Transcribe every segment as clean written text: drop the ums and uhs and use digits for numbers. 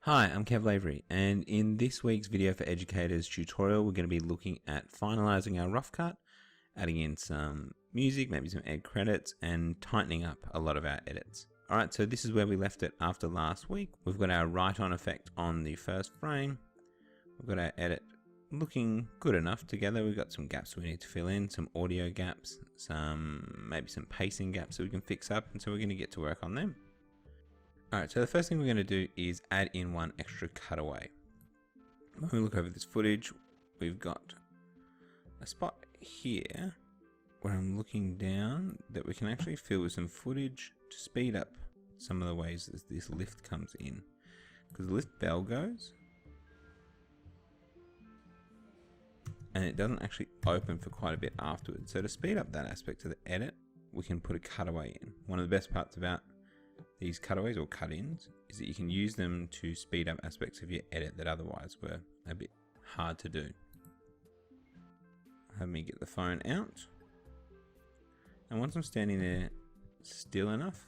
Hi, I'm Kev Lavery, and in this week's Video for Educators tutorial, we're going to be looking at finalizing our rough cut, adding in some music, maybe some ed credits, and tightening up a lot of our edits. Alright, so this is where we left it after last week. We've got our write-on effect on the first frame. We've got our edit looking good enough together. We've got some gaps we need to fill in, some audio gaps, maybe some pacing gaps that we can fix up, and so we're going to get to work on them. Alright, so the first thing we're going to do is add in one extra cutaway. When we look over this footage, we've got a spot here where I'm looking down that we can actually fill with some footage to speed up some of the ways as this lift comes in. Because the lift bell goes, and it doesn't actually open for quite a bit afterwards. So to speed up that aspect of the edit, we can put a cutaway in. One of the best parts about these cutaways or cut-ins is that you can use them to speed up aspects of your edit that otherwise were a bit hard to do. Have me get the phone out, and once I'm standing there still enough,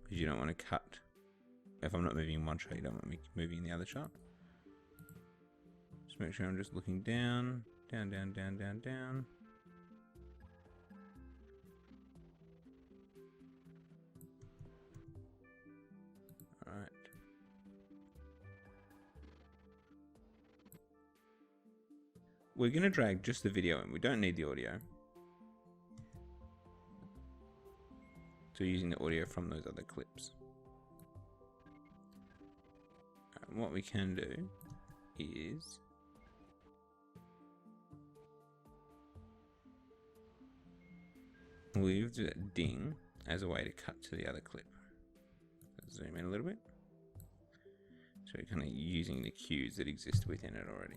because you don't want to cut, if I'm not moving in one shot, you don't want me moving in the other shot. Just make sure I'm just looking down, down, down, down, down, down. Alright. We're going to drag just the video in. We don't need the audio. So using the audio from those other clips. And what we can do is we'll use that ding as a way to cut to the other clip. Zoom in a little bit. So we're kind of using the cues that exist within it already.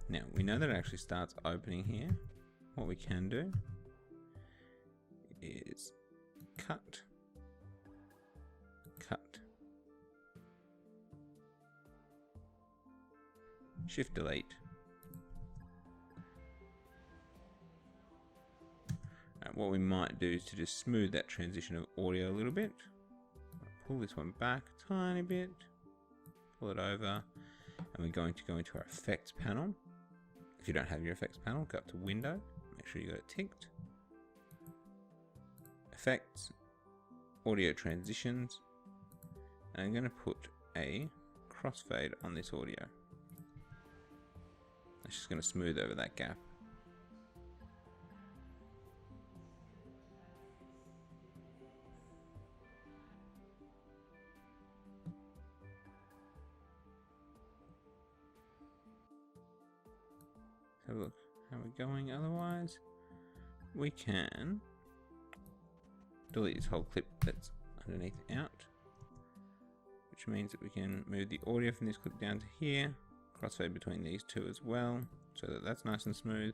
Now we know that it actually starts opening here. What we can do is cut, cut, Shift Delete. What we might do is to just smooth that transition of audio a little bit. Pull this one back a tiny bit, pull it over, and we're going to go into our effects panel. If you don't have your effects panel, go up to Window, make sure you got it ticked. Effects, Audio Transitions, and I'm going to put a crossfade on this audio. It's just going to smooth over that gap. Have a look how we're going. Otherwise, we can delete this whole clip that's underneath out, which means that we can move the audio from this clip down to here, crossfade between these two as well, so that that's nice and smooth.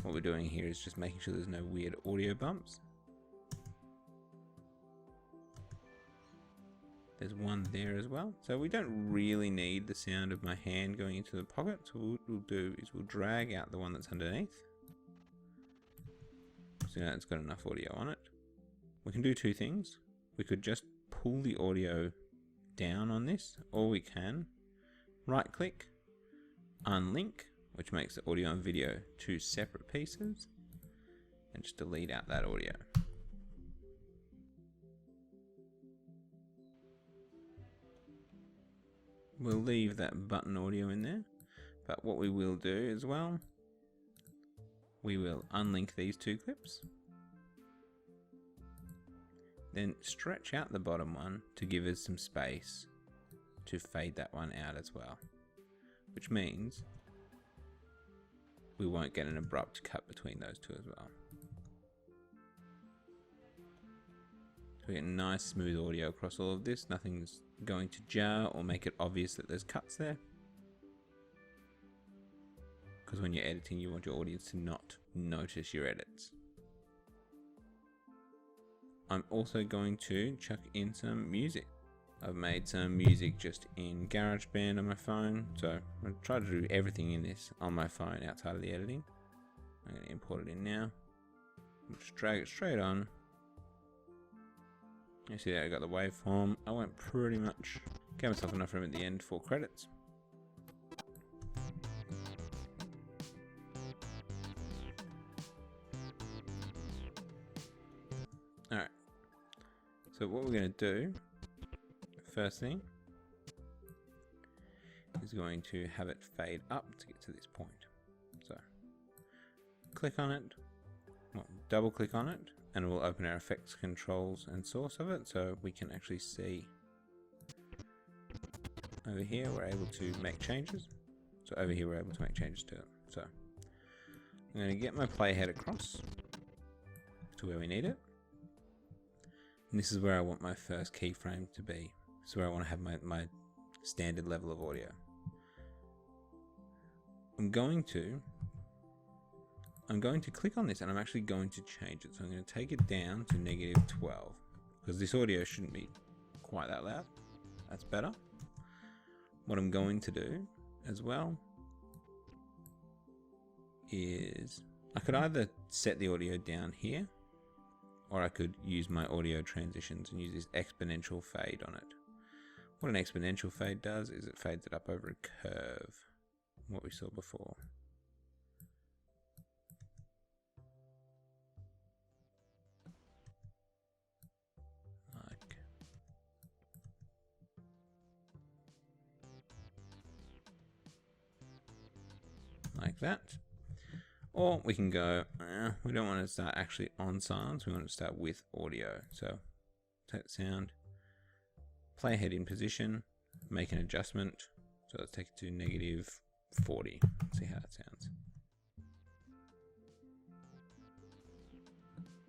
What we're doing here is just making sure there's no weird audio bumps. There's one there as well. So we don't really need the sound of my hand going into the pocket. So what we'll do is we'll drag out the one that's underneath. So now it's got enough audio on it. We can do two things. We could just pull the audio down on this, or we can right click, unlink, which makes the audio and video two separate pieces, and just delete out that audio. We'll leave that button audio in there, but what we will do as well, we will unlink these two clips, then stretch out the bottom one to give us some space to fade that one out as well, which means we won't get an abrupt cut between those two as well. So we get nice smooth audio across all of this. Nothing's going to jar or make it obvious that there's cuts there. Because when you're editing, you want your audience to not notice your edits. I'm also going to chuck in some music. I've made some music just in GarageBand on my phone, so I'm going to try to do everything in this on my phone outside of the editing. I'm going to import it in now. I'll just drag it straight on. You see there I got the waveform. I went pretty much, gave myself enough room at the end for credits. Alright, so what we're going to do, first thing, is going to have it fade up to get to this point. So, click on it, well, double click on it, and it will open our effects controls and source of it, so we can actually see over here we're able to make changes. So over here we're able to make changes to it. So I'm going to get my playhead across to where we need it. And this is where I want my first keyframe to be. This is where I want to have my standard level of audio. I'm going to click on this and I'm actually going to change it. So I'm going to take it down to -12 because this audio shouldn't be quite that loud. That's better. What I'm going to do as well is I could either set the audio down here or I could use my audio transitions and use this exponential fade on it. What an exponential fade does is it fades it up over a curve, what we saw before. Like that. Or we can go, we don't want to start actually on silence, we want to start with audio. So take the sound, playhead in position, make an adjustment. So let's take it to -40. See how that sounds.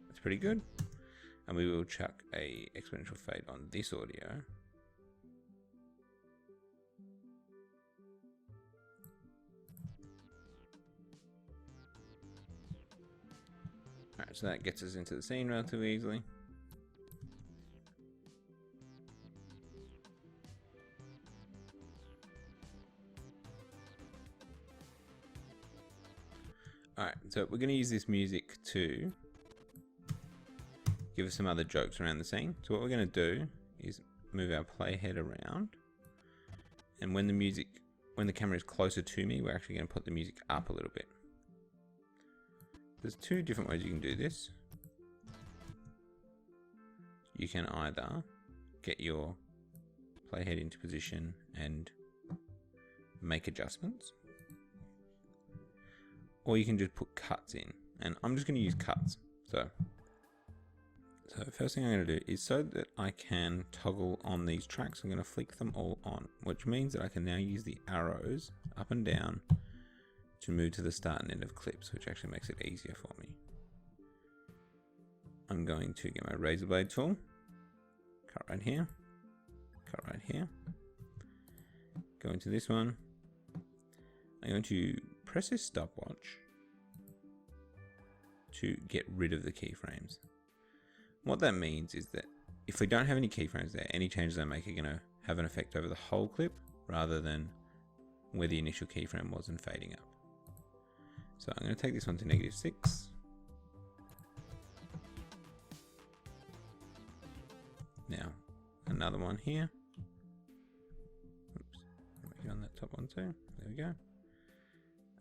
That's pretty good. And we will chuck a exponential fade on this audio. Alright, so that gets us into the scene relatively easily. Alright, so we're going to use this music to give us some other jokes around the scene. So what we're going to do is move our playhead around, and when the camera is closer to me, we're actually going to put the music up a little bit. There's two different ways you can do this. You can either get your playhead into position and make adjustments, or you can just put cuts in, and I'm just going to use cuts. So first thing I'm going to do is, so that I can toggle on these tracks, I'm going to flick them all on, which means that I can now use the arrows up and down to move to the start and end of clips, which actually makes it easier for me. I'm going to get my razor blade tool, cut right here, cut right here, go into this one. I'm going to press this stopwatch to get rid of the keyframes. What that means is that if we don't have any keyframes there, any changes I make are going to have an effect over the whole clip rather than where the initial keyframe was and fading up. So I'm going to take this one to -6. Now, another one here. Oops, make it on that top one too. There we go.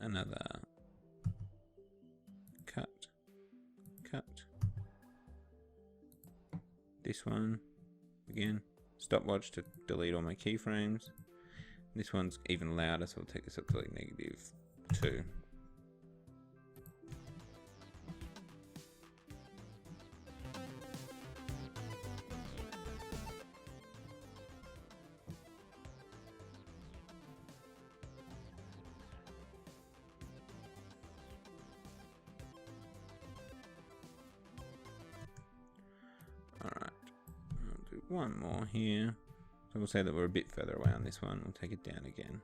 Another cut, cut. This one, again, stopwatch to delete all my keyframes. This one's even louder, so I'll take this up to like -2. Alright, I'll do one more here. So we'll say that we're a bit further away on this one. We'll take it down again.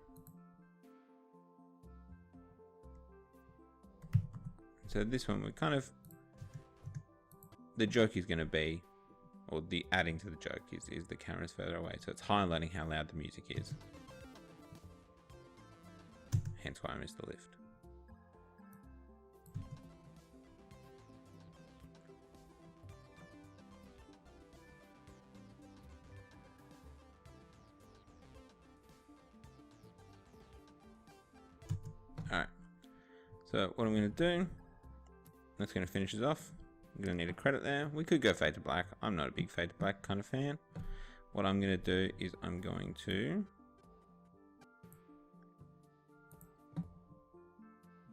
So this one, we kind of, the joke is going to be, or the adding to the joke is the camera's further away. So it's highlighting how loud the music is. Hence why I missed the lift. Alright, so what I'm going to do, that's going to finish us off. I'm going to need a credit there. We could go fade to black. I'm not a big fade to black kind of fan. What I'm going to do is I'm going to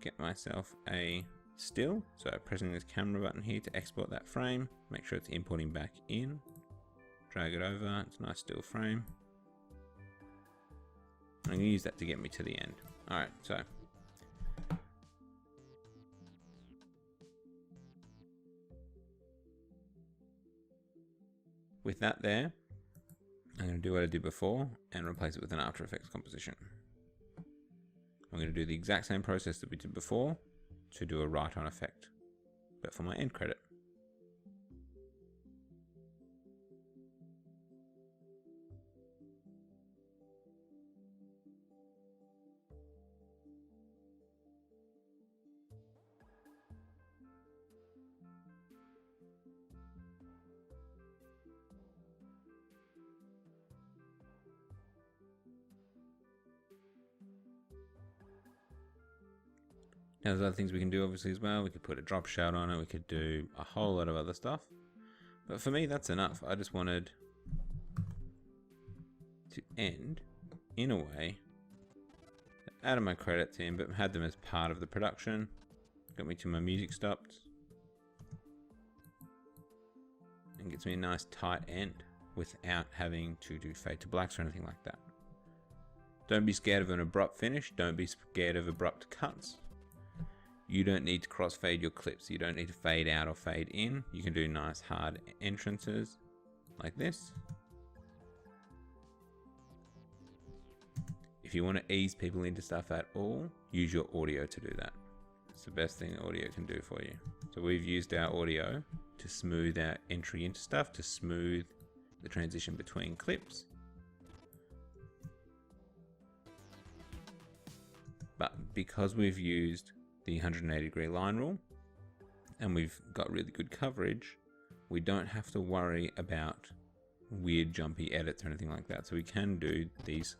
get myself a still. So pressing this camera button here to export that frame. Make sure it's importing back in. Drag it over. It's a nice still frame. I'm going to use that to get me to the end. Alright, so with that there, I'm going to do what I did before and replace it with an After Effects composition. I'm going to do the exact same process that we did before to do a write-on effect, but for my end credit. Now there's other things we can do obviously as well. We could put a drop shout on it. We could do a whole lot of other stuff. But for me, that's enough. I just wanted to end in a way that added my credits in, but had them as part of the production. Got me to my music stopped. And gets me a nice tight end without having to do fade to blacks or anything like that. Don't be scared of an abrupt finish. Don't be scared of abrupt cuts. You don't need to crossfade your clips. You don't need to fade out or fade in. You can do nice hard entrances like this. If you want to ease people into stuff at all, use your audio to do that. It's the best thing audio can do for you. So we've used our audio to smooth our entry into stuff, to smooth the transition between clips. But because we've used the 180-degree line rule and we've got really good coverage, we don't have to worry about weird jumpy edits or anything like that. So we can do these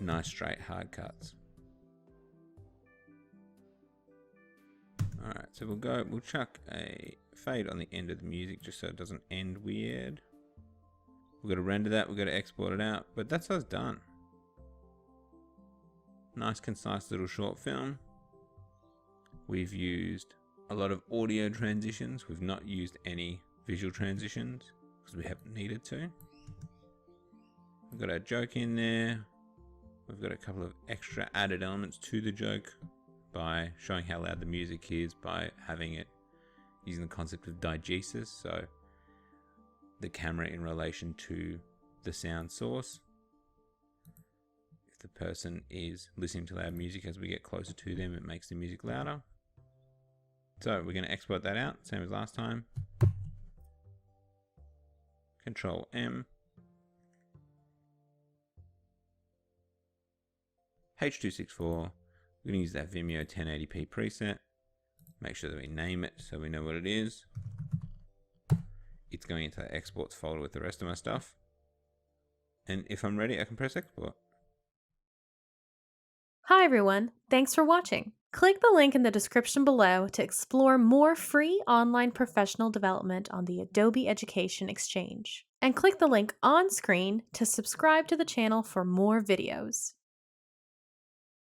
nice straight hard cuts. Alright, so we'll chuck a fade on the end of the music just so it doesn't end weird. We've got to render that, we've got to export it out, but that's us done. Nice concise little short film. We've used a lot of audio transitions. We've not used any visual transitions because we haven't needed to. We've got our joke in there. We've got a couple of extra added elements to the joke by showing how loud the music is, by having it using the concept of diegesis, so the camera in relation to the sound source. If the person is listening to loud music, as we get closer to them, it makes the music louder. So we're going to export that out, same as last time. Control M. H264. We're going to use that Vimeo 1080p preset. Make sure that we name it so we know what it is. It's going into the exports folder with the rest of my stuff. And if I'm ready, I can press export. Hi everyone, thanks for watching. Click the link in the description below to explore more free online professional development on the Adobe Education Exchange. And click the link on screen to subscribe to the channel for more videos.